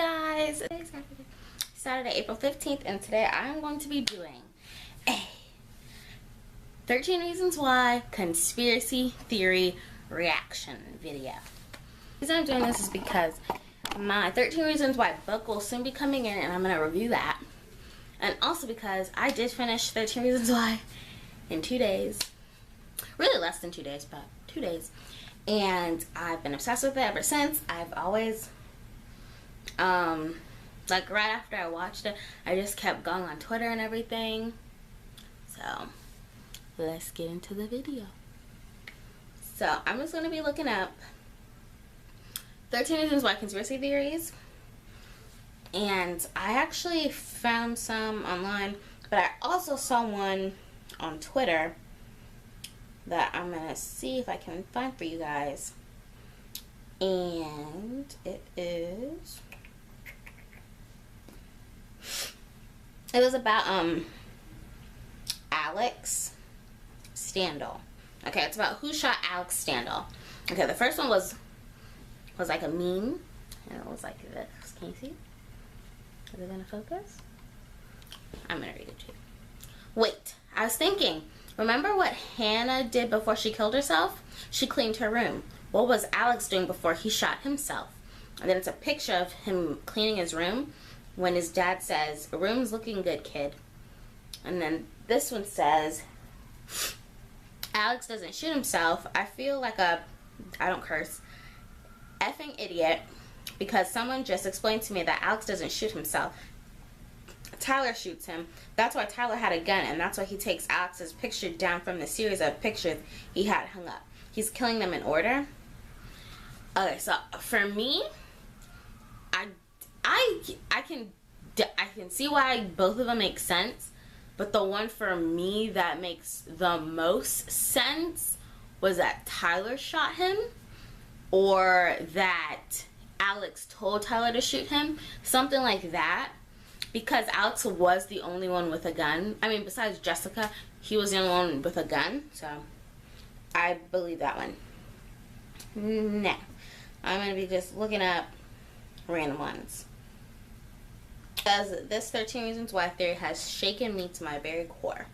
guys, today's Saturday, April 15th, and today I'm going to be doing a 13 Reasons Why Conspiracy Theory Reaction video. The reason I'm doing this is because my 13 Reasons Why book will soon be coming in, and I'm going to review that. And also because I did finish 13 Reasons Why in 2 days. Really less than 2 days, but 2 days. And I've been obsessed with it ever since. I've always, like right after I watched it, I just kept going on Twitter and everything. So, let's get into the video. So, I'm just going to be looking up 13 Reasons Why Conspiracy Theories. And I actually found some online, but I also saw one on Twitter that I'm going to see if I can find for you guys. And it was about Alex Standal. Okay, it's about who shot Alex Standal. Okay, the first one was like a meme, and it was like this. Can you see? Is it gonna focus? I'm gonna read it to you. Wait, I was thinking. Remember what Hannah did before she killed herself? She cleaned her room. What was Alex doing before he shot himself? And then it's a picture of him cleaning his room when his dad says, "Room's looking good, kid." And then this one says, Alex doesn't shoot himself. I feel like I don't curse, effing idiot, because someone just explained to me that Alex doesn't shoot himself. Tyler shoots him. That's why Tyler had a gun, and that's why he takes Alex's picture down from the series of pictures he had hung up. He's killing them in order. Okay, so for me, I can see why both of them make sense, but the one for me that makes the most sense was that Tyler shot him, or that Alex told Tyler to shoot him, something like that. Because Alex was the only one with a gun. I mean, besides Jessica, he was the only one with a gun. So, I believe that one. Now, I'm going to be just looking up random ones. As this 13 Reasons Why theory has shaken me to my very core.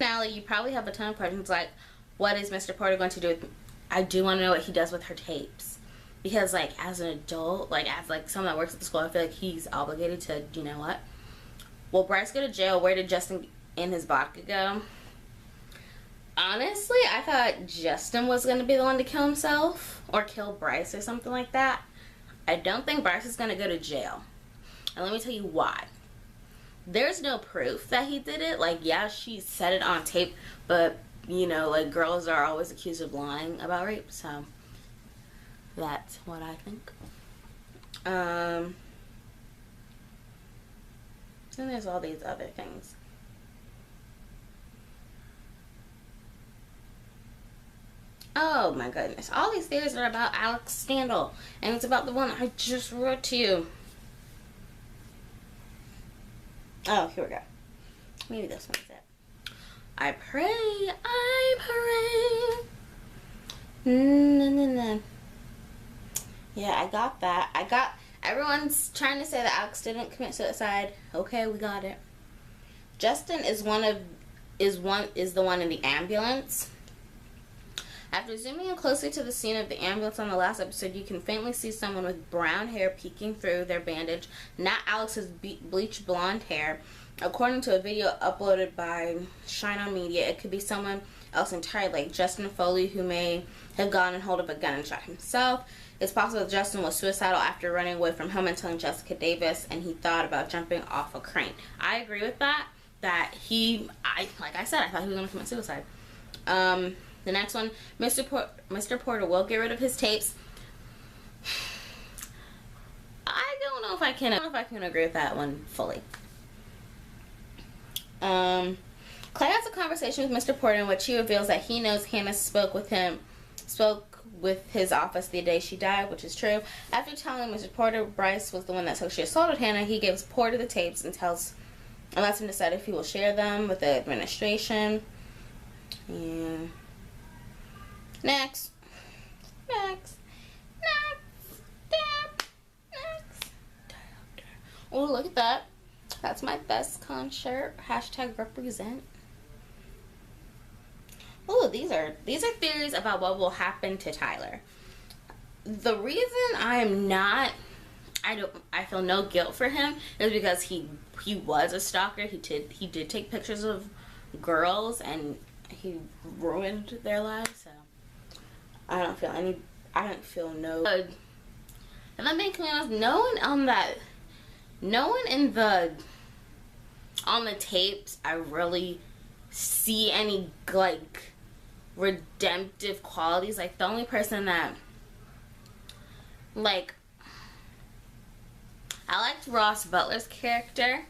Now, you probably have a ton of questions like, what is Mr. Porter going to do with... I do want to know what he does with her tapes. Because, like, as an adult, like, as, like, someone that works at the school, I feel like he's obligated to, you know what? Will Bryce go to jail? Where did Justin and his vodka go? Honestly, I thought Justin was going to be the one to kill himself. Or kill Bryce or something like that. I don't think Bryce is going to go to jail. And let me tell you why. There's no proof that he did it. Like, yeah, she said it on tape. But, you know, like, girls are always accused of lying about rape, so... that's what I think. And there's all these other things. Oh my goodness. All these theories are about Alex Standal. And it's about the one I just wrote to you. Oh, here we go. Maybe this one's it. I pray. No. Yeah, I got that. Everyone's trying to say that Alex didn't commit suicide. Okay, we got it. Justin is the one in the ambulance. After zooming in closely to the scene of the ambulance on the last episode, you can faintly see someone with brown hair peeking through their bandage, not Alex's bleached blonde hair. According to a video uploaded by Shine On Media, it could be someone else entirely, like Justin Foley, who may have gotten hold of a gun and shot himself. It's possible that Justin was suicidal after running away from home and telling Jessica Davis, and he thought about jumping off a crane. I agree with that. Like I said, I thought he was going to commit suicide. The next one, Mr. Porter will get rid of his tapes. I don't know if I can agree with that one fully. Clay has a conversation with Mr. Porter in which he reveals that he knows Hannah spoke with his office the day she died, which is true. After telling Mr. Porter Bryce was the one that sexually assaulted Hannah, he gives Porter the tapes and lets him decide if he will share them with the administration. And next. that. That's my best con shirt. Hashtag represent. Oh, these are theories about what will happen to Tyler. The reason I feel no guilt for him is because he was a stalker. He did take pictures of girls and he ruined their lives. So I don't feel no. If I'm being honest, no one on the tapes I really see any like redemptive qualities. Like the only person that like I liked Ross Butler's character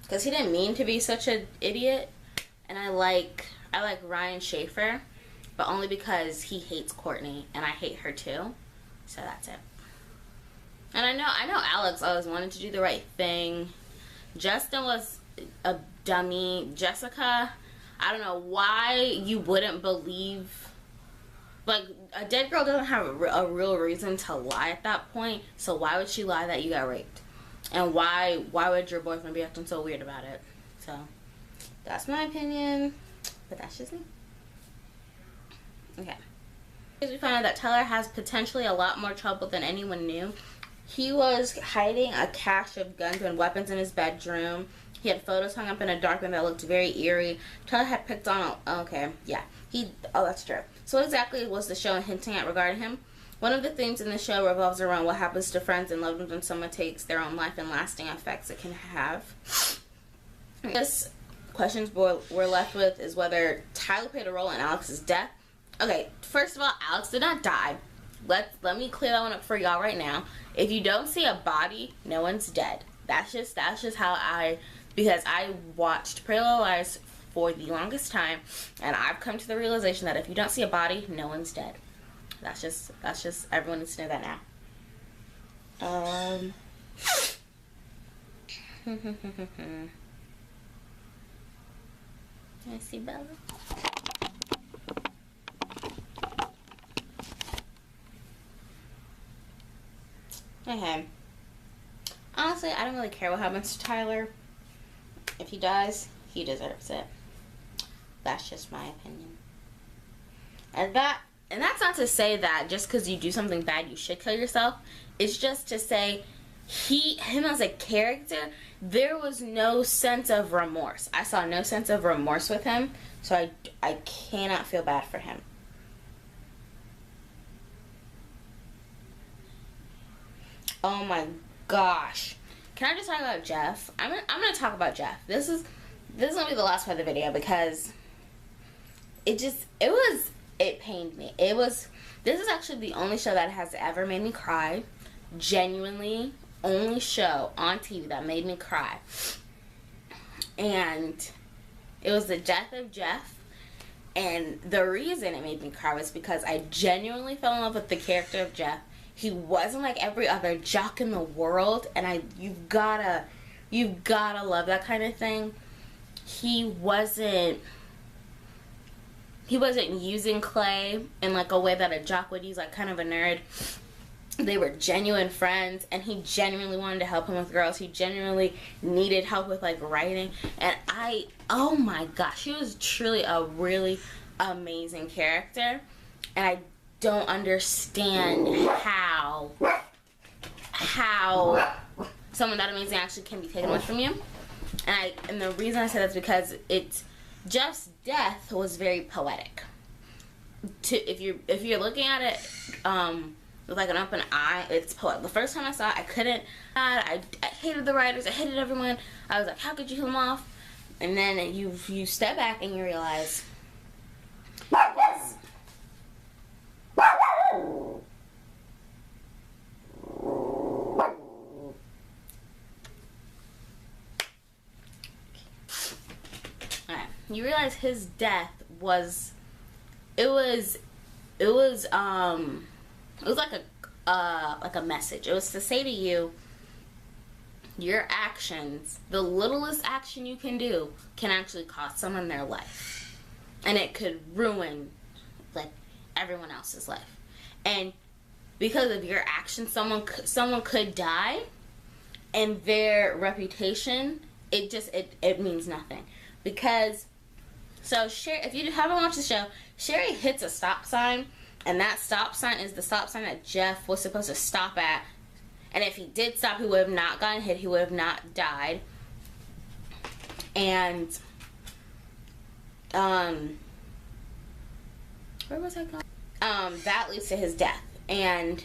because he didn't mean to be such an idiot, and I like Ryan Schaefer, but only because he hates Courtney and I hate her too. So that's it. And I know Alex always wanted to do the right thing. Justin was a dummy. Jessica, I don't know why you wouldn't believe. Like, a dead girl doesn't have a real reason to lie at that point. So why would she lie that you got raped? And why would your boyfriend be acting so weird about it? So that's my opinion. But that's just me. Okay. We found out that Tyler has potentially a lot more trouble than anyone knew. He was hiding a cache of guns and weapons in his bedroom. He had photos hung up in a dark room that looked very eerie. Tyler had picked on that's true. So what exactly was the show hinting at regarding him? One of the themes in the show revolves around what happens to friends and loved ones when someone takes their own life and lasting effects it can have. This questions we're left with is whether Tyler played a role in Alex's death. Okay, first of all, Alex did not die. Let me clear that one up for y'all right now. If you don't see a body, no one's dead. That's just how because I watched Pretty Little Liars for the longest time, and I've come to the realization that if you don't see a body, no one's dead. That's just everyone needs to know that now. I see Bella. Okay. Honestly, I don't really care what happens to Tyler. If he dies, he deserves it. That's just my opinion. And that's not to say that just because you do something bad, you should kill yourself. It's just to say him as a character, there was no sense of remorse. I saw no sense of remorse with him, so I cannot feel bad for him. Oh my gosh. Can I just talk about Jeff? I'm gonna talk about Jeff. This is gonna be the last part of the video because it pained me. This is actually the only show that has ever made me cry. Genuinely, only show on TV that made me cry. And it was the death of Jeff. And the reason it made me cry was because I genuinely fell in love with the character of Jeff. He wasn't like every other jock in the world, and you've gotta love that kind of thing. He wasn't using Clay in like a way that a jock would use, like kind of a nerd. They were genuine friends, and he genuinely wanted to help him with girls. He genuinely needed help with like writing, and oh my gosh, he was truly a really amazing character, and I don't understand how someone that amazing actually can be taken away from you. And the reason I say that's because Jeff's death was very poetic. If you're looking at it with like an open eye, it's poetic. The first time I saw it, I hated the writers, I hated everyone. I was like, how could you kill him off? And then you step back and you realize you realize his death was like a message. It was to say to you, your actions, the littlest action you can do, can actually cost someone their life, and it could ruin like everyone else's life. And because of your actions, someone could die, and their reputation, it means nothing. Because, so Sherry, if you haven't watched the show, Sherry hits a stop sign, and that stop sign is the stop sign that Jeff was supposed to stop at. And if he did stop, he would have not gotten hit. He would have not died. And, where was I going? That leads to his death. And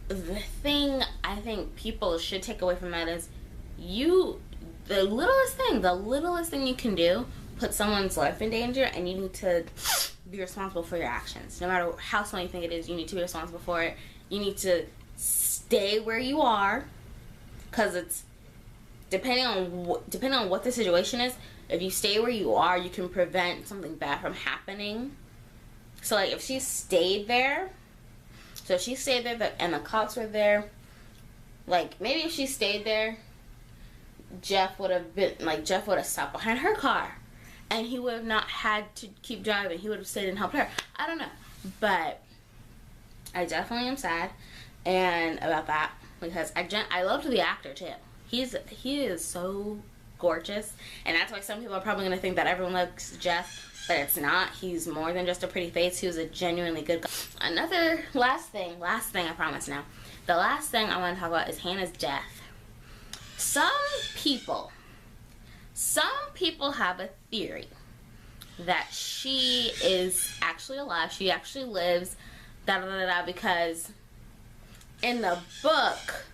the thing I think people should take away from that is the littlest thing you can do put someone's life in danger, and you need to be responsible for your actions. No matter how small you think it is, you need to be responsible for it. You need to stay where you are, because it's depending on what the situation is. If you stay where you are, you can prevent something bad from happening. So like if she stayed there, and the cops were there, like maybe if she stayed there, Jeff would have stopped behind her car, and he would have not had to keep driving. He would have stayed and helped her. I don't know, but I definitely am sad and about that, because I loved the actor too. He is so gorgeous, and that's why some people are probably going to think that everyone likes Jeff, but it's not. He's more than just a pretty face. He was a genuinely good guy. Another last thing, I promise now. The last thing I want to talk about is Hannah's death. Some people have a theory that she is actually alive. She actually lives, because in the book,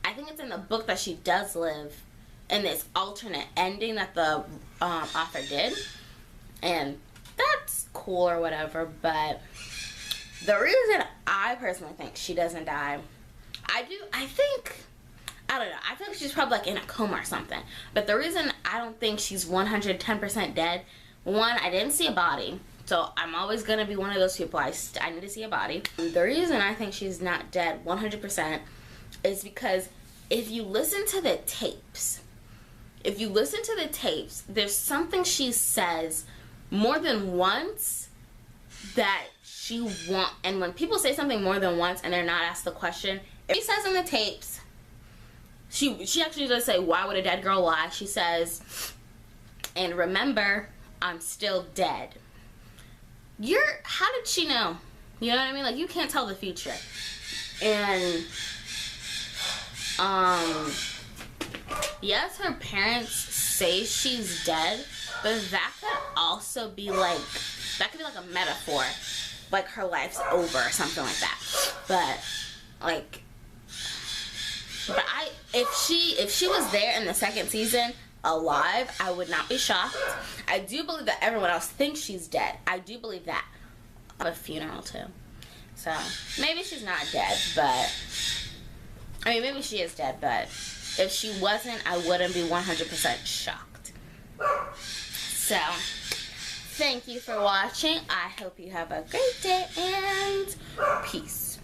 I think it's in the book that she does live in this alternate ending that the author did. And that's cool or whatever, but the reason I personally think she doesn't die, I don't know, I feel like she's probably like in a coma or something. But the reason I don't think she's 110% dead, one, I didn't see a body. So I'm always going to be one of those people, I need to see a body. The reason I think she's not dead 100% is because if you listen to the tapes, there's something she says more than once that she wants. And when people say something more than once and they're not asked the question, if she says in the tapes, she actually does say, why would a dead girl lie? She says, and remember, I'm still dead. How did she know? You know what I mean? Like, you can't tell the future. And, yes, her parents say she's dead, but that could also be like, a metaphor. Like, her life's over or something like that. If she was there in the second season, alive, I would not be shocked. I do believe that everyone else thinks she's dead. I do believe that. A funeral too. So maybe she's not dead, but maybe she is dead, but if she wasn't, I wouldn't be 100% shocked. So thank you for watching. I hope you have a great day, and peace.